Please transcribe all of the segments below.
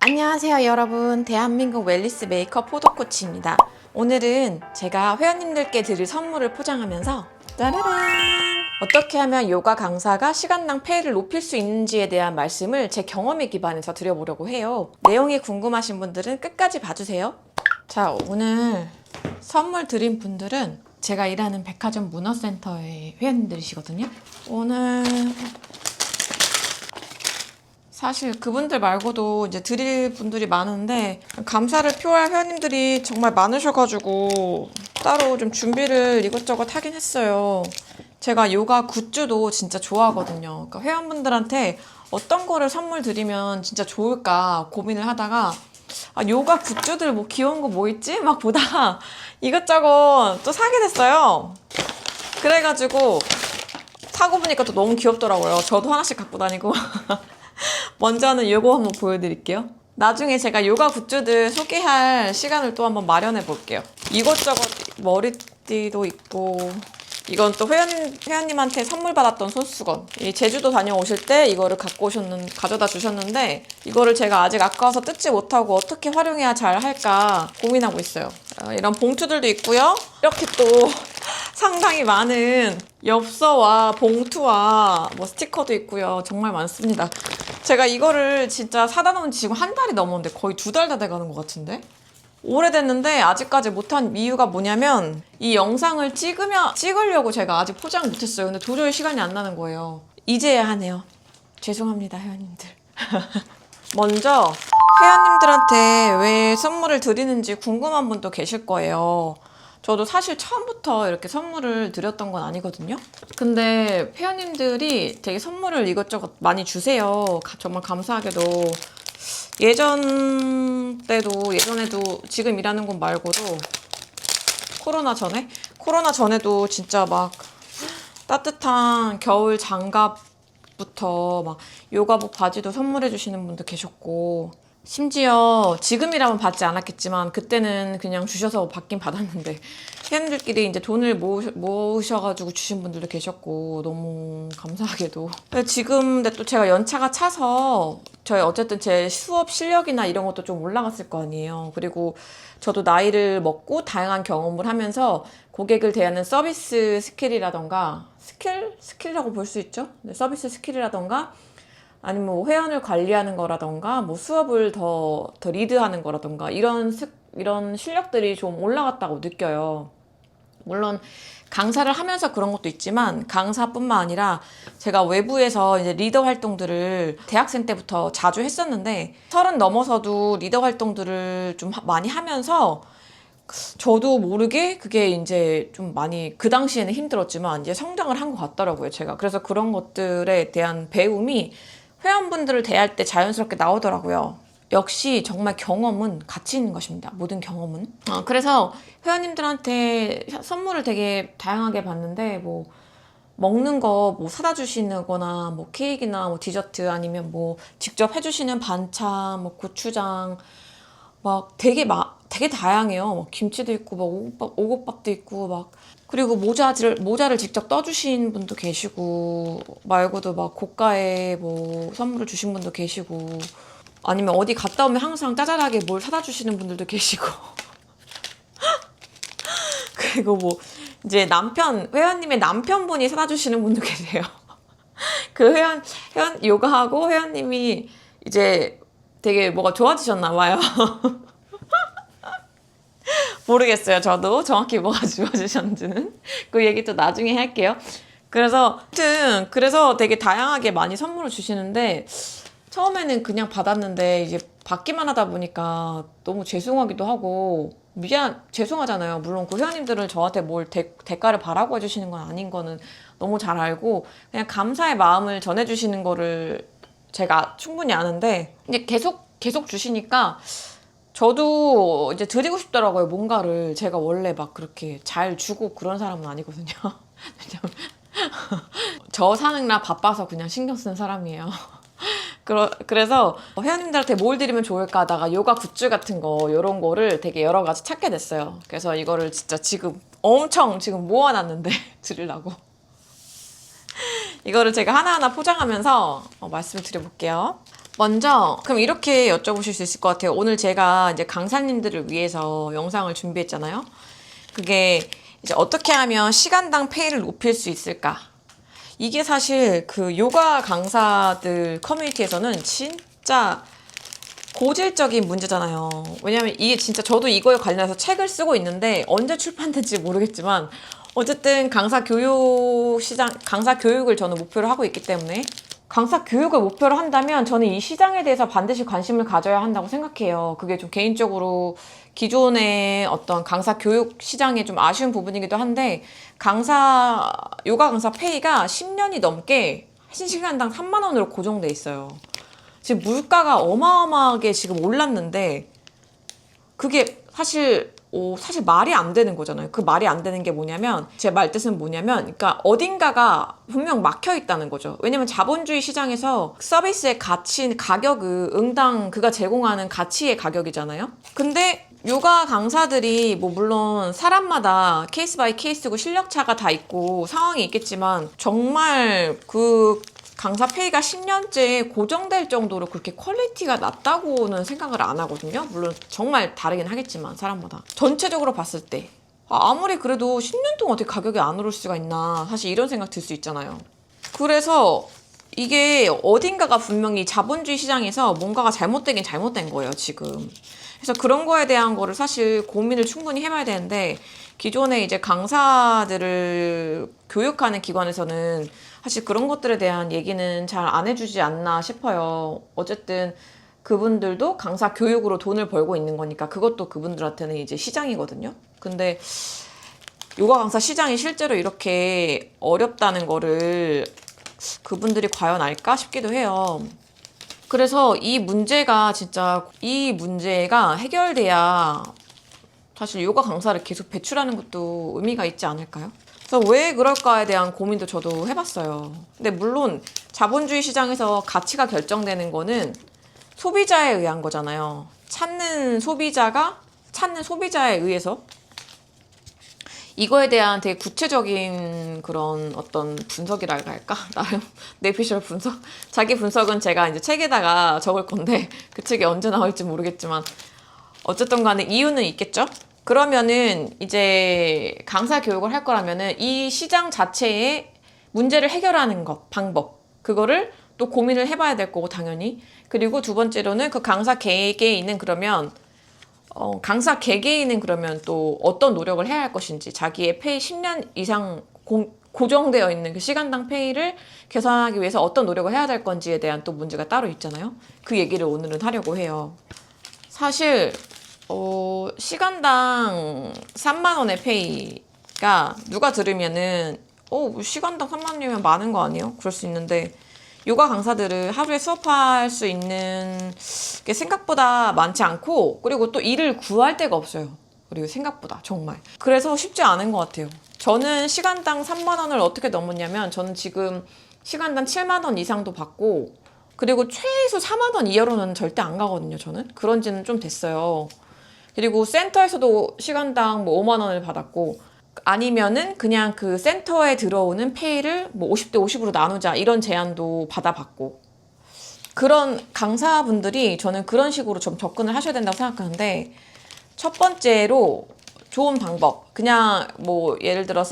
안녕하세요 여러분, 대한민국 웰니스 메이크업 포도코치입니다. 오늘은 제가 회원님들께 드릴 선물을 포장하면서 짜라란! 어떻게 하면 요가 강사가 시간당 페이를 높일 수 있는지에 대한 말씀을 제 경험에 기반해서 드려보려고 해요. 내용이 궁금하신 분들은 끝까지 봐주세요. 자, 오늘 선물 드린 분들은 제가 일하는 백화점 문화센터의 회원님들이시거든요. 오늘 사실 그분들 말고도 이제 드릴 분들이 많은데 감사를 표할 회원님들이 정말 많으셔가지고 따로 좀 준비를 이것저것 하긴 했어요. 제가 요가 굿즈도 진짜 좋아하거든요. 그러니까 회원분들한테 어떤 거를 선물 드리면 진짜 좋을까 고민을 하다가 요가 굿즈들 뭐 귀여운 거 뭐 있지? 막 보다가 이것저것 또 사게 됐어요. 그래가지고 사고 보니까 또 너무 귀엽더라고요. 저도 하나씩 갖고 다니고 먼저는 요거 한번 보여드릴게요. 나중에 제가 요가 굿즈들 소개할 시간을 또 한번 마련해 볼게요. 이것저것 머리띠도 있고, 이건 또 회원님한테 선물 받았던 손수건. 제주도 다녀오실 때 이거를 가져다 주셨는데, 이거를 제가 아직 아까워서 뜯지 못하고 어떻게 활용해야 잘 할까 고민하고 있어요. 이런 봉투들도 있고요. 이렇게 또 상당히 많은 엽서와 봉투와 뭐 스티커도 있고요. 정말 많습니다. 제가 이거를 진짜 사다 놓은 지 지금 한 달이 넘었는데 거의 2달 다 돼가는 것 같은데? 오래됐는데 아직까지 못한 이유가 뭐냐면 이 영상을 찍으려고 제가 아직 포장 못했어요. 근데 도저히 시간이 안 나는 거예요. 이제야 하네요. 죄송합니다, 회원님들. 먼저 회원님들한테 왜 선물을 드리는지 궁금한 분도 계실 거예요. 저도 사실 처음부터 이렇게 선물을 드렸던 건 아니거든요. 근데 회원님들이 되게 선물을 이것저것 많이 주세요. 정말 감사하게도. 예전에도 지금 일하는 곳 말고도 코로나 전에도 진짜 막 따뜻한 겨울 장갑부터 막 요가복 바지도 선물해 주시는 분도 계셨고, 심지어 지금이라면 받지 않았겠지만 그때는 그냥 주셔서 받긴 받았는데 회원들끼리 이제 돈을 모으셔가지고 주신 분들도 계셨고, 너무 감사하게도. 지금 근데 또 제가 연차가 차서 어쨌든 제 수업 실력이나 이런 것도 좀 올라갔을 거 아니에요. 그리고 저도 나이를 먹고 다양한 경험을 하면서 고객을 대하는 서비스 스킬이라던가 스킬이라고 볼 수 있죠. 네, 서비스 스킬이라던가 아니면 뭐 회원을 관리하는 거라던가 뭐 수업을 더 리드하는 거라던가 이런 실력들이 좀 올라갔다고 느껴요. 물론 강사를 하면서 그런 것도 있지만 강사뿐만 아니라 제가 외부에서 이제 리더 활동들을 대학생 때부터 자주 했었는데 30 넘어서도 리더 활동들을 좀 많이 하면서 저도 모르게 그게 이제 좀 많이 그 당시에는 힘들었지만 이제 성장을 한 것 같더라고요, 제가. 그래서 그런 것들에 대한 배움이 회원분들을 대할 때 자연스럽게 나오더라고요. 역시 정말 경험은 가치 있는 것입니다. 모든 경험은. 그래서 회원님들한테 선물을 되게 다양하게 받는데 뭐 먹는 거 뭐 사다 주시거나 뭐 케이크나 뭐 디저트 아니면 뭐 직접 해주시는 반찬, 뭐 고추장 막 되게 다양해요. 막 김치도 있고 막 오곡밥도 있고 막, 그리고 모자를 직접 떠주신 분도 계시고 말고도 막 고가의 뭐 선물을 주신 분도 계시고, 아니면 어디 갔다 오면 항상 짜잘하게 뭘 사다 주시는 분들도 계시고 그리고 뭐 이제 회원님의 남편분이 사다 주시는 분도 계세요. 그 요가하고 회원님이 이제 되게 뭐가 좋아지셨나 봐요. 모르겠어요. 저도 정확히 뭐가 좋아지셨는지는. 그 얘기 또 나중에 할게요. 그래서 되게 다양하게 많이 선물을 주시는데 처음에는 그냥 받았는데 이제 받기만 하다 보니까 너무 죄송하기도 하고 죄송하잖아요. 물론 그 회원님들은 저한테 뭘 대가를 바라고 해주시는 건 아닌 거는 너무 잘 알고 그냥 감사의 마음을 전해주시는 거를 제가 충분히 아는데 이제 계속 주시니까 저도 이제 드리고 싶더라고요, 뭔가를. 제가 원래 막 그렇게 잘 주고 그런 사람은 아니거든요. 저 사느라 바빠서 그냥 신경 쓰는 사람이에요. 그래서 회원님들한테 뭘 드리면 좋을까 하다가 요가 굿즈 같은 거 이런 거를 되게 여러 가지 찾게 됐어요. 그래서 이거를 진짜 엄청 모아놨는데 드리려고. 이거를 제가 하나하나 포장하면서 말씀을 드려볼게요. 먼저 그럼 이렇게 여쭤보실 수 있을 것 같아요. 오늘 제가 이제 강사님들을 위해서 영상을 준비했잖아요. 그게 이제 어떻게 하면 시간당 페이를 높일 수 있을까? 이게 사실 그 요가 강사들 커뮤니티에서는 진짜 고질적인 문제잖아요. 왜냐면 이게 진짜 저도 이거에 관련해서 책을 쓰고 있는데 언제 출판될지 모르겠지만 어쨌든 강사 교육을 저는 목표로 하고 있기 때문에 강사 교육을 목표로 한다면 저는 이 시장에 대해서 반드시 관심을 가져야 한다고 생각해요. 그게 좀 개인적으로 기존의 어떤 강사 교육 시장에 좀 아쉬운 부분이기도 한데 요가 강사 페이가 10년이 넘게 1시간당 3만 원으로 고정돼 있어요. 지금 물가가 어마어마하게 지금 올랐는데 그게 사실 말이 안 되는 거잖아요. 그 말이 안 되는 게 뭐냐면 제 말 뜻은 뭐냐면 그러니까 어딘가가 분명 막혀 있다는 거죠. 왜냐면 자본주의 시장에서 서비스의 가격은 응당 그가 제공하는 가치의 가격이잖아요. 근데 요가 강사들이 뭐 물론 사람마다 케이스 바이 케이스고 실력차가 다 있고 상황이 있겠지만 정말 그 강사 페이가 10년째 고정될 정도로 그렇게 퀄리티가 낮다고는 생각을 안 하거든요. 물론 정말 다르긴 하겠지만 사람마다. 전체적으로 봤을 때 아무리 그래도 10년 동안 어떻게 가격이 안 오를 수가 있나 사실 이런 생각 들 수 있잖아요. 그래서 이게 어딘가가 분명히 자본주의 시장에서 뭔가가 잘못되긴 잘못된 거예요, 지금. 그래서 그런 거에 대한 거를 사실 고민을 충분히 해봐야 되는데 기존에 이제 강사들을 교육하는 기관에서는 사실 그런 것들에 대한 얘기는 잘 안 해주지 않나 싶어요. 어쨌든 그분들도 강사 교육으로 돈을 벌고 있는 거니까 그것도 그분들한테는 이제 시장이거든요. 근데 요가 강사 시장이 실제로 이렇게 어렵다는 거를 그분들이 과연 알까 싶기도 해요. 그래서 이 문제가 해결돼야 사실 요가 강사를 계속 배출하는 것도 의미가 있지 않을까요? 그래서 왜 그럴까에 대한 고민도 저도 해봤어요. 근데 물론 자본주의 시장에서 가치가 결정되는 거는 소비자에 의한 거잖아요. 찾는 소비자에 의해서 이거에 대한 되게 구체적인 그런 어떤 분석이랄까 할까? 나름 뇌피셜 분석? 자기 분석은 제가 이제 책에다가 적을 건데 그 책이 언제 나올지 모르겠지만 어쨌든 간에 이유는 있겠죠? 그러면은 이제 강사 교육을 할 거라면은 이 시장 자체의 문제를 해결하는 방법 그거를 또 고민을 해봐야 될 거고 당연히. 그리고 두 번째로는 그 강사 개개인은 그러면 강사 개개인은 그러면 또 어떤 노력을 해야 할 것인지 자기의 페이 10년 이상 고정되어 있는 그 시간당 페이를 개선하기 위해서 어떤 노력을 해야 될 건지에 대한 또 문제가 따로 있잖아요. 그 얘기를 오늘은 하려고 해요. 사실 시간당 3만 원의 페이가 누가 들으면은 시간당 3만 원이면 많은 거 아니에요? 그럴 수 있는데 요가 강사들을 하루에 수업할 수 있는 게 생각보다 많지 않고 그리고 또 일을 구할 데가 없어요. 그리고 생각보다 정말 그래서 쉽지 않은 것 같아요. 저는 시간당 3만 원을 어떻게 넘었냐면 저는 지금 시간당 7만 원 이상도 받고 그리고 최소 4만 원 이하로는 절대 안 가거든요. 저는 그런 지는 좀 됐어요. 그리고 센터에서도 시간당 뭐 5만 원을 받았고 아니면은 그냥 그 센터에 들어오는 페이를 뭐 50대 50으로 나누자 이런 제안도 받아봤고 그런 강사분들이 저는 그런 식으로 좀 접근을 하셔야 된다고 생각하는데 첫 번째로 좋은 방법 그냥 뭐 예를 들어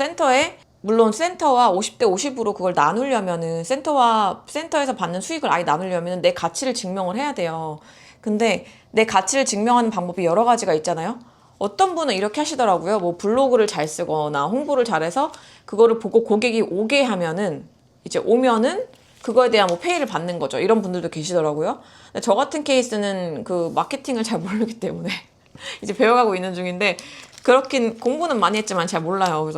물론 센터와 50대 50으로 그걸 나누려면은 센터에서 받는 수익을 아예 나누려면 내 가치를 증명을 해야 돼요. 근데 내 가치를 증명하는 방법이 여러 가지가 있잖아요. 어떤 분은 이렇게 하시더라고요. 뭐 블로그를 잘 쓰거나 홍보를 잘해서 그거를 보고 고객이 오게 하면은 이제 오면은 그거에 대한 뭐 페이를 받는 거죠. 이런 분들도 계시더라고요. 근데 저 같은 케이스는 그 마케팅을 잘 모르기 때문에 이제 배워가고 있는 중인데 그렇긴 공부는 많이 했지만 잘 몰라요.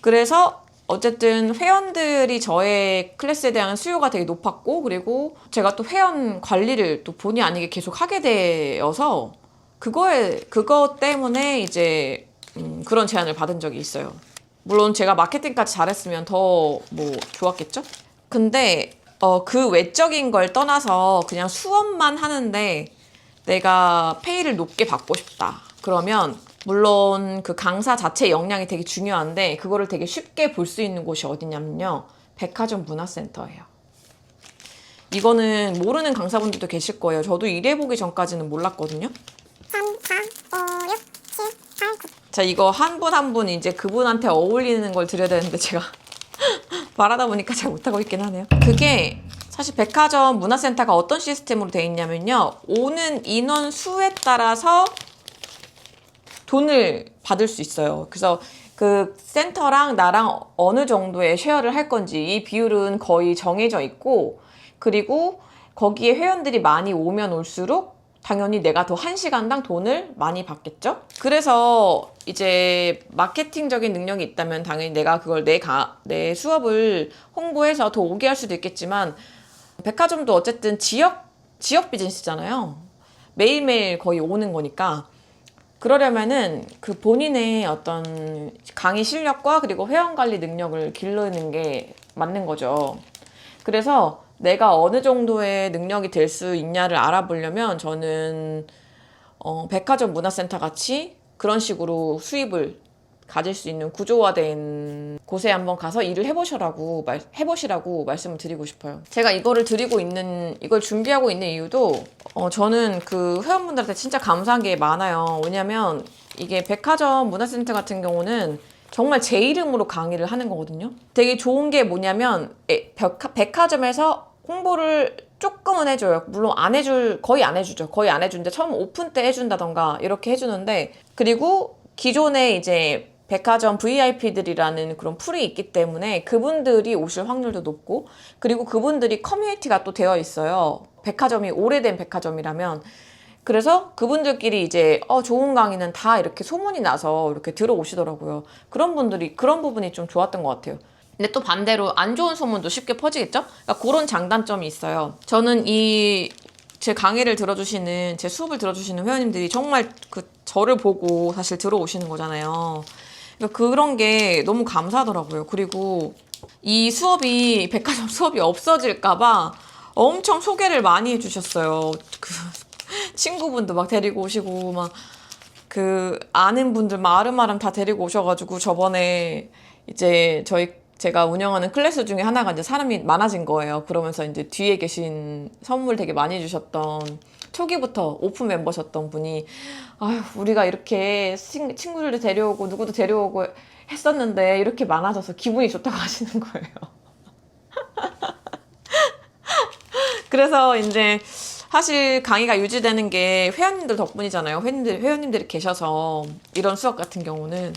그래서 어쨌든 회원들이 저의 클래스에 대한 수요가 되게 높았고 그리고 제가 또 회원 관리를 또 본의 아니게 계속 하게 되어서 그거 때문에 이제 그런 제안을 받은 적이 있어요. 물론 제가 마케팅까지 잘했으면 더 뭐 좋았겠죠? 근데 그 외적인 걸 떠나서 그냥 수업만 하는데 내가 페이를 높게 받고 싶다. 그러면 물론 그 강사 자체 역량이 되게 중요한데 그거를 되게 쉽게 볼 수 있는 곳이 어디냐면요. 백화점 문화센터예요. 이거는 모르는 강사분들도 계실 거예요. 저도 일해보기 전까지는 몰랐거든요. 3, 4, 5, 6, 7, 8, 9. 자, 이거 한 분 한 분 이제 그분한테 어울리는 걸 드려야 되는데 제가 말하다 보니까 잘 못하고 있긴 하네요. 그게 사실 백화점 문화센터가 어떤 시스템으로 되어 있냐면요. 오는 인원 수에 따라서 돈을 받을 수 있어요. 그래서 그 센터랑 나랑 어느 정도의 쉐어를 할 건지 이 비율은 거의 정해져 있고, 그리고 거기에 회원들이 많이 오면 올수록 당연히 내가 더 1시간당 돈을 많이 받겠죠? 그래서 이제 마케팅적인 능력이 있다면 당연히 내가 그걸 내 수업을 홍보해서 더 오게 할 수도 있겠지만, 백화점도 어쨌든 지역 비즈니스잖아요. 매일매일 거의 오는 거니까. 그러려면은 그 본인의 어떤 강의 실력과 그리고 회원 관리 능력을 기르는 게 맞는 거죠. 그래서 내가 어느 정도의 능력이 될 수 있냐를 알아보려면 저는 백화점 문화센터 같이 그런 식으로 수입을 가질 수 있는 구조화된 곳에 한번 가서 일을 해보시라고 말씀을 드리고 싶어요. 제가 이걸 준비하고 있는 이유도 저는 그 회원분들한테 진짜 감사한 게 많아요. 왜냐면 이게 백화점 문화센터 같은 경우는 정말 제 이름으로 강의를 하는 거거든요. 되게 좋은 게 뭐냐면 백화점에서 홍보를 조금은 해줘요. 물론 거의 안 해주죠. 거의 안 해주는데 처음 오픈 때 해준다던가 이렇게 해주는데, 그리고 기존에 이제 백화점 VIP들이라는 그런 풀이 있기 때문에 그분들이 오실 확률도 높고, 그리고 그분들이 커뮤니티가 또 되어 있어요. 백화점이 오래된 백화점이라면. 그래서 그분들끼리 이제 좋은 강의는 다 이렇게 소문이 나서 이렇게 들어오시더라고요. 그런 부분이 좀 좋았던 것 같아요. 근데 또 반대로 안 좋은 소문도 쉽게 퍼지겠죠? 그러니까 그런 장단점이 있어요. 저는 제 강의를 들어주시는, 제 수업을 들어주시는 회원님들이 정말 저를 보고 사실 들어오시는 거잖아요. 그러니까 그런 게 너무 감사하더라고요. 그리고 이 수업이, 백화점 수업이 없어질까봐 엄청 소개를 많이 해주셨어요. 친구분도 막 데리고 오시고, 아는 분들 막 아름아름 다 데리고 오셔가지고, 저번에 이제 제가 운영하는 클래스 중에 하나가 이제 사람이 많아진 거예요. 그러면서 이제 뒤에 계신 선물 되게 많이 주셨던, 초기부터 오픈 멤버셨던 분이, 아유, 우리가 이렇게 친구들도 데려오고 누구도 데려오고 했었는데 이렇게 많아져서 기분이 좋다고 하시는 거예요. 그래서 이제 사실 강의가 유지되는 게 회원님들 덕분이잖아요. 회원님들이 계셔서 이런 수업 같은 경우는.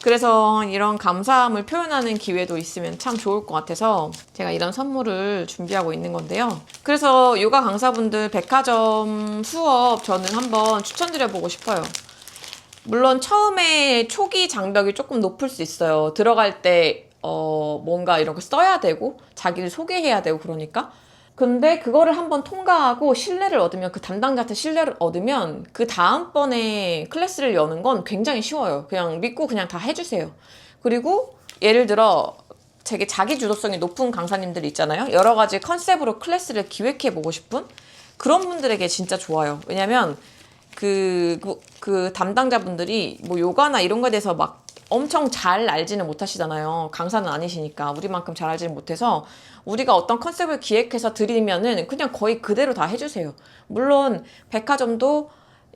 그래서 이런 감사함을 표현하는 기회도 있으면 참 좋을 것 같아서 제가 이런 선물을 준비하고 있는 건데요. 그래서 요가 강사분들 백화점 수업 저는 한번 추천드려보고 싶어요. 물론 처음에 초기 장벽이 조금 높을 수 있어요. 들어갈 때 뭔가 이런 거 써야 되고 자기를 소개해야 되고 그러니까. 근데 그거를 한번 통과하고 신뢰를 얻으면, 그 담당자한테 신뢰를 얻으면 그 다음번에 클래스를 여는 건 굉장히 쉬워요. 그냥 믿고 그냥 다 해주세요. 그리고 예를 들어 되게 자기 주도성이 높은 강사님들 있잖아요. 여러 가지 컨셉으로 클래스를 기획해보고 싶은 그런 분들에게 진짜 좋아요. 왜냐면 그 담당자분들이 뭐 요가나 이런 거에 대해서 막 엄청 잘 알지는 못하시잖아요. 강사는 아니시니까 우리만큼 잘 알지는 못해서 우리가 어떤 컨셉을 기획해서 드리면은 그냥 거의 그대로 다 해주세요. 물론 백화점도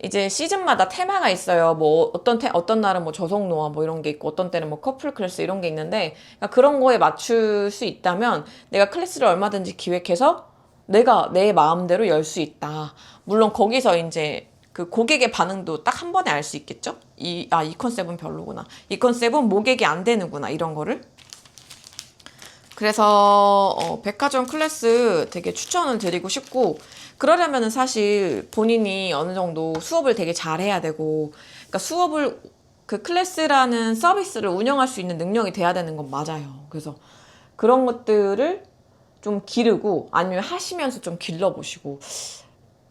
이제 시즌마다 테마가 있어요. 뭐 어떤 날은 뭐 저속노화 뭐 이런 게 있고, 어떤 때는 뭐 커플 클래스 이런 게 있는데, 그러니까 그런 거에 맞출 수 있다면 내가 클래스를 얼마든지 기획해서 내가 내 마음대로 열 수 있다. 물론 거기서 이제 그 고객의 반응도 딱 한 번에 알 수 있겠죠? 이 컨셉은 별로구나. 이 컨셉은 모객이 안 되는구나. 이런 거를. 그래서 백화점 클래스 되게 추천을 드리고 싶고, 그러려면은 사실 본인이 어느 정도 수업을 되게 잘해야 되고, 그러니까 그 클래스라는 서비스를 운영할 수 있는 능력이 돼야 되는 건 맞아요. 그래서 그런 것들을 좀 기르고, 아니면 하시면서 좀 길러보시고,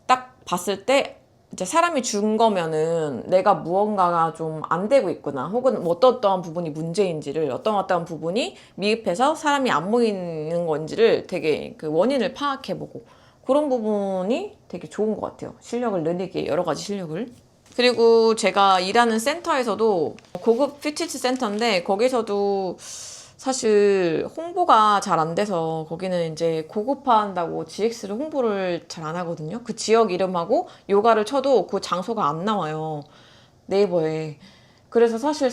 딱 봤을 때 이제 사람이 준 거면은 내가 무언가가 좀 안 되고 있구나, 혹은 뭐 어떤 부분이 문제인지를, 어떤 부분이 미흡해서 사람이 안 모이는 건지를 되게 그 원인을 파악해보고, 그런 부분이 되게 좋은 것 같아요. 실력을 늘리기에, 여러 가지 실력을. 그리고 제가 일하는 센터에서도 고급 피트니스 센터인데, 거기서도 사실 홍보가 잘 안 돼서 거기는 이제 고급화한다고 GX를 홍보를 잘 안 하거든요. 그 지역 이름하고 요가를 쳐도 그 장소가 안 나와요. 네이버에. 그래서 사실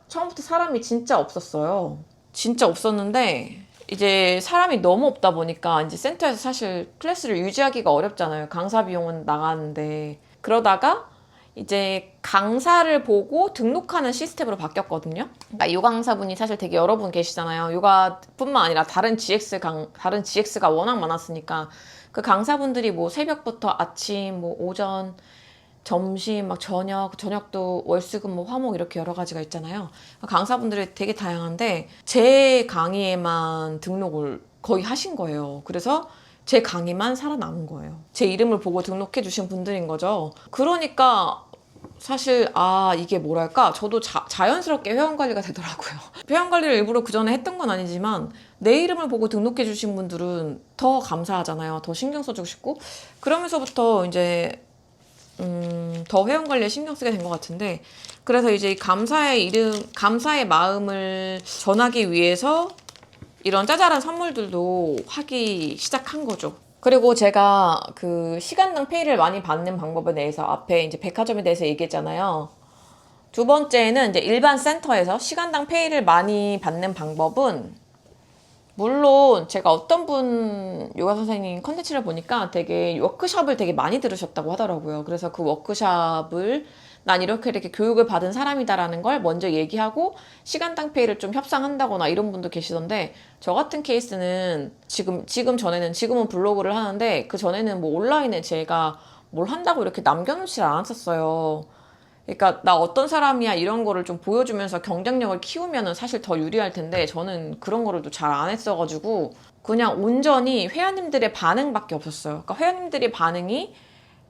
처음부터 사람이 진짜 없었어요. 진짜 없었는데 이제 사람이 너무 없다 보니까 이제 센터에서 사실 클래스를 유지하기가 어렵잖아요. 강사 비용은 나가는데. 그러다가 이제 강사를 보고 등록하는 시스템으로 바뀌었거든요. 그러니까 요가 강사분이 사실 되게 여러 분 계시잖아요. 요가뿐만 아니라 다른 GX가 워낙 많았으니까 그 강사분들이 뭐 새벽부터 아침, 뭐 오전, 점심, 막 저녁도 월수금, 뭐 화목 이렇게 여러 가지가 있잖아요. 강사분들이 되게 다양한데 제 강의에만 등록을 거의 하신 거예요. 그래서 제 강의만 살아남은 거예요. 제 이름을 보고 등록해 주신 분들인 거죠. 그러니까 사실 이게 뭐랄까 저도 자연스럽게 회원관리가 되더라고요. 회원관리를 일부러 그 전에 했던 건 아니지만 내 이름을 보고 등록해 주신 분들은 더 감사하잖아요. 더 신경 써주고 싶고 그러면서부터 이제 더 회원관리에 신경 쓰게 된 것 같은데 그래서 이제 감사의 마음을 전하기 위해서 이런 짜잘한 선물들도 하기 시작한 거죠. 그리고 제가 그 시간당 페이를 많이 받는 방법에 대해서 앞에 이제 백화점에 대해서 얘기했잖아요. 두 번째는 이제 일반 센터에서 시간당 페이를 많이 받는 방법은 물론 제가 어떤 분 요가 선생님 컨텐츠를 보니까 되게 워크숍을 되게 많이 들으셨다고 하더라고요. 그래서 그 워크숍을 난 이렇게 교육을 받은 사람이다라는 걸 먼저 얘기하고 시간당 페이를 좀 협상한다거나 이런 분도 계시던데 저 같은 케이스는 지금은 블로그를 하는데 그 전에는 뭐 온라인에 제가 뭘 한다고 이렇게 남겨놓지 않았었어요. 그러니까 나 어떤 사람이야 이런 거를 좀 보여주면서 경쟁력을 키우면은 사실 더 유리할 텐데 저는 그런 거를 또 잘 안 했어가지고 그냥 온전히 회원님들의 반응밖에 없었어요. 그러니까 회원님들의 반응이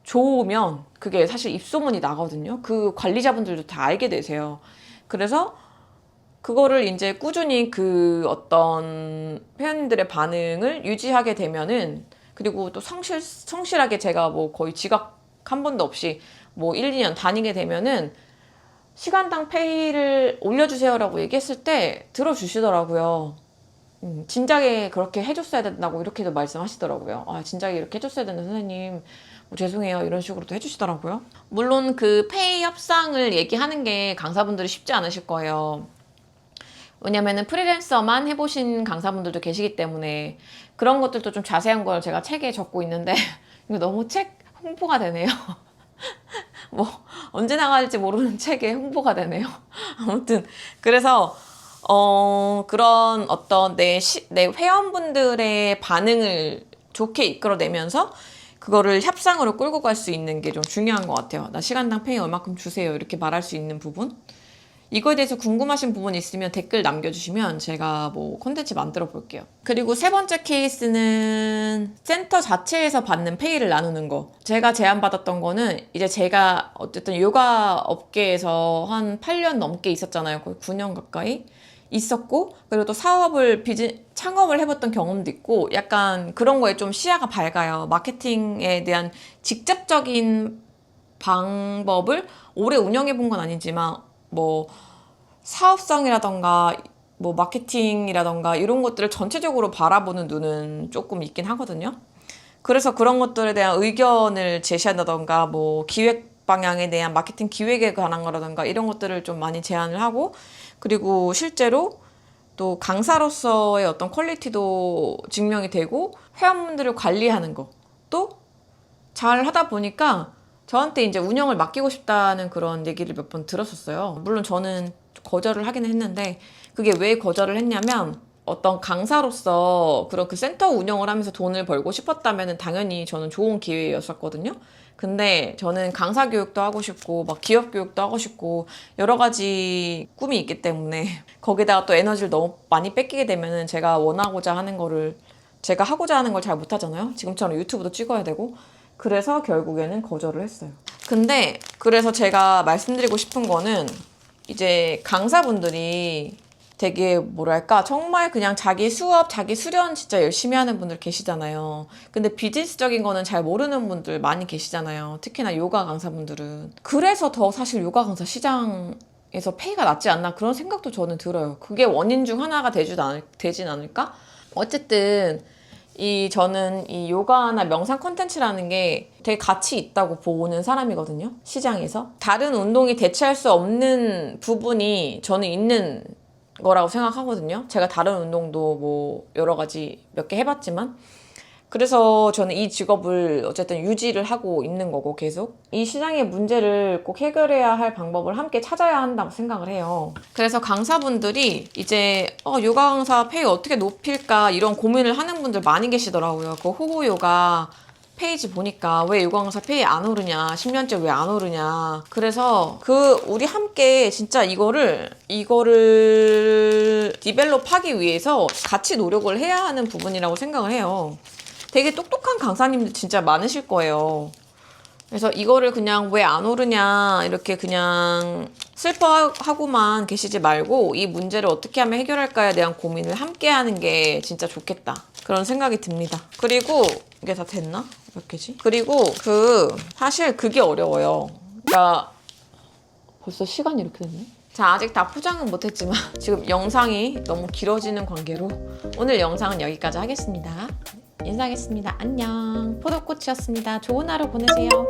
좋으면 그게 사실 입소문이 나거든요. 그 관리자분들도 다 알게 되세요. 그래서 그거를 이제 꾸준히 그 어떤 회원님들의 반응을 유지하게 되면은 그리고 또 성실하게 제가 뭐 거의 지각 한 번도 없이 뭐 1, 2년 다니게 되면은 시간당 페이를 올려주세요라고 얘기했을 때 들어주시더라고요. 진작에 그렇게 해줬어야 된다고 이렇게도 말씀하시더라고요. 진작에 이렇게 해줬어야 된다 선생님. 뭐 죄송해요 이런 식으로도 해주시더라고요. 물론 그 페이 협상을 얘기하는 게 강사분들이 쉽지 않으실 거예요. 왜냐면은 프리랜서만 해보신 강사분들도 계시기 때문에 그런 것들도 좀 자세한 걸 제가 책에 적고 있는데 이거 너무 책 홍보가 되네요. 뭐 언제 나갈지 모르는 책에 홍보가 되네요. 아무튼 그래서 그런 어떤 내 회원분들의 반응을 좋게 이끌어내면서 그거를 협상으로 끌고 갈 수 있는 게 좀 중요한 것 같아요. 나 시간당 페이 얼마큼 주세요 이렇게 말할 수 있는 부분. 이거에 대해서 궁금하신 부분 있으면 댓글 남겨주시면 제가 뭐 콘텐츠 만들어 볼게요. 그리고 세 번째 케이스는 센터 자체에서 받는 페이를 나누는 거. 제가 제안받았던 거는 이제 제가 어쨌든 요가 업계에서 한 8년 넘게 있었잖아요. 거의 9년 가까이 있었고 그리고 또 창업을 해봤던 경험도 있고 약간 그런 거에 좀 시야가 밝아요. 마케팅에 대한 직접적인 방법을 오래 운영해 본 건 아니지만 뭐 사업성이라던가 뭐 마케팅이라던가 이런 것들을 전체적으로 바라보는 눈은 조금 있긴 하거든요. 그래서 그런 것들에 대한 의견을 제시한다던가 뭐 기획 방향에 대한 마케팅 기획에 관한 거라던가 이런 것들을 좀 많이 제안을 하고 그리고 실제로 또 강사로서의 어떤 퀄리티도 증명이 되고 회원분들을 관리하는 것도 잘 하다 보니까 저한테 이제 운영을 맡기고 싶다는 그런 얘기를 몇 번 들었었어요. 물론 저는 거절을 하기는 했는데 그게 왜 거절을 했냐면 어떤 강사로서 그런 그 센터 운영을 하면서 돈을 벌고 싶었다면 당연히 저는 좋은 기회였었거든요. 근데 저는 강사 교육도 하고 싶고 막 기업 교육도 하고 싶고 여러 가지 꿈이 있기 때문에 거기다가 또 에너지를 너무 많이 뺏기게 되면은 제가 하고자 하는 걸 잘 못하잖아요. 지금처럼 유튜브도 찍어야 되고 그래서 결국에는 거절을 했어요. 근데 그래서 제가 말씀드리고 싶은 거는 이제 강사분들이 되게 뭐랄까 정말 그냥 자기 수업, 자기 수련 진짜 열심히 하는 분들 계시잖아요. 근데 비즈니스적인 거는 잘 모르는 분들 많이 계시잖아요. 특히나 요가 강사분들은. 그래서 더 사실 요가 강사 시장이 에서 페이가 낮지 않나 그런 생각도 저는 들어요. 그게 원인 중 하나가 되진 않을까? 어쨌든 저는 이 요가나 명상 콘텐츠라는 게 되게 가치 있다고 보는 사람이거든요. 시장에서. 다른 운동이 대체할 수 없는 부분이 저는 있는 거라고 생각하거든요. 제가 다른 운동도 뭐 여러 가지 몇 개 해봤지만 그래서 저는 이 직업을 어쨌든 유지를 하고 있는 거고 계속 이 시장의 문제를 꼭 해결해야 할 방법을 함께 찾아야 한다고 생각을 해요. 그래서 강사분들이 이제 요가 강사 페이 어떻게 높일까 이런 고민을 하는 분들 많이 계시더라고요. 그 호호 요가 페이지 보니까 왜 요가 강사 페이 안 오르냐 10년째 왜 안 오르냐. 그래서 우리 함께 진짜 이거를 디벨롭하기 위해서 같이 노력을 해야 하는 부분이라고 생각을 해요. 되게 똑똑한 강사님들 진짜 많으실 거예요. 그래서 이거를 그냥 왜 안 오르냐 이렇게 그냥 슬퍼하고만 계시지 말고 이 문제를 어떻게 하면 해결할까에 대한 고민을 함께 하는 게 진짜 좋겠다. 그런 생각이 듭니다. 그리고 이게 다 됐나? 몇 개지? 그리고 사실 그게 어려워요. 그러니까 벌써 시간이 이렇게 됐네? 자, 아직 다 포장은 못했지만 지금 영상이 너무 길어지는 관계로 오늘 영상은 여기까지 하겠습니다. 인사하겠습니다. 안녕. 포도꽃이었습니다. 좋은 하루 보내세요.